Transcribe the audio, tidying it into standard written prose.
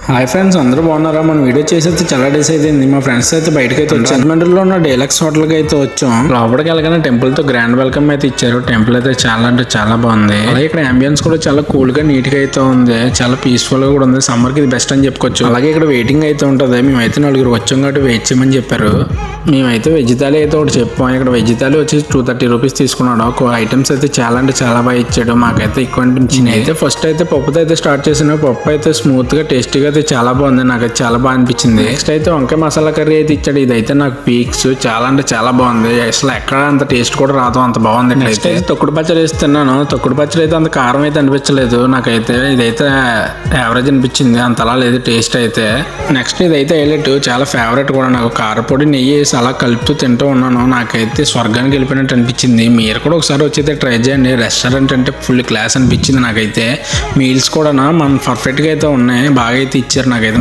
Hi friends, అందరూ బాగున్నారా? మన వీడియో చేసేది చాలా డేస్ అయింది. మా ఫ్రెండ్స్ అయితే బయటకు అయితే వచ్చాం. రాజమండ్రిలో ఉన్న డీలక్స్ హోటల్కి అయితే వచ్చాం. లోపలికి వెళ్ళగానే టెంపుల్ తో గ్రాండ్ వెల్కమ్ అయితే ఇచ్చారు. టెంపుల్ అయితే చాలా అంటే చాలా బాగుంది. అలాగే ఇక్కడ అంబియన్స్ కూడా చాలా కూల్ గా నీట్ గా అయితే ఉంది. చాలా పీస్ఫుల్ గా కూడా ఉంది. సమ్మర్ కి ఇది బెస్ట్ అని చెప్పుకోవచ్చు. అలాగే ఇక్కడ వెయిటింగ్ అయితే ఉంటది. మేమైతే నలుగురు వచ్చాం కాబట్టి వెయిట్ చేయమని చెప్పారు. మేమైతే వెజ్ థాలీ అయితే ఒకటి చెప్పాం. ఇక్కడ వెజ్ థాలీ వచ్చి 230 రూపీస్ తీసుకున్నాడు. ఒక ఐటమ్స్ అయితే చాలా అంటే చాలా బాగా ఇచ్చాడు. మాకైతే ఎక్కువ అనిపించింది. అయితే ఫస్ట్ అయితే పప్పుతో అయితే స్టార్ట్ చేసిన. పప్పు అయితే స్మూత్ గా టేస్టీగా అయితే చాలా బాగుంది. నాకైతే చాలా బాగా అనిపించింది. నెక్స్ట్ అయితే వంకాయ మసాలా కర్రీ అయితే ఇచ్చాడు. ఇదైతే నాకు పీక్స్ చాలా అంటే చాలా బాగుంది. అసలు ఎక్కడ అంత టేస్ట్ కూడా రాదు, అంత బాగుంది. నెక్స్ట్ అయితే తొక్కుడు పచ్చడి వేస్తున్నాను. తొక్కుడు పచ్చడి అయితే అంత కారం అయితే అనిపించలేదు నాకైతే. ఇదైతే యావరేజ్ అనిపించింది, అంతలా లేదు టేస్ట్ అయితే. నెక్స్ట్ ఇదైతే హైలైట్, చాలా ఫేవరెట్ కూడా నాకు. కారపొడి నెయ్యి వేసి అలా కలుపుతూ తింటూ ఉన్నాను. నాకైతే స్వర్గానికి వెళ్ళిపోయినట్టు అనిపించింది. మీరు కూడా ఒకసారి వచ్చి ట్రై చేయండి. రెస్టారెంట్ అంటే ఫుల్ క్లాస్ అనిపించింది నాకైతే. మీల్స్ కూడా మన పర్ఫెక్ట్గా అయితే ఉన్నాయి, బాగా అయితే ఇచ్చారు. నాకైతే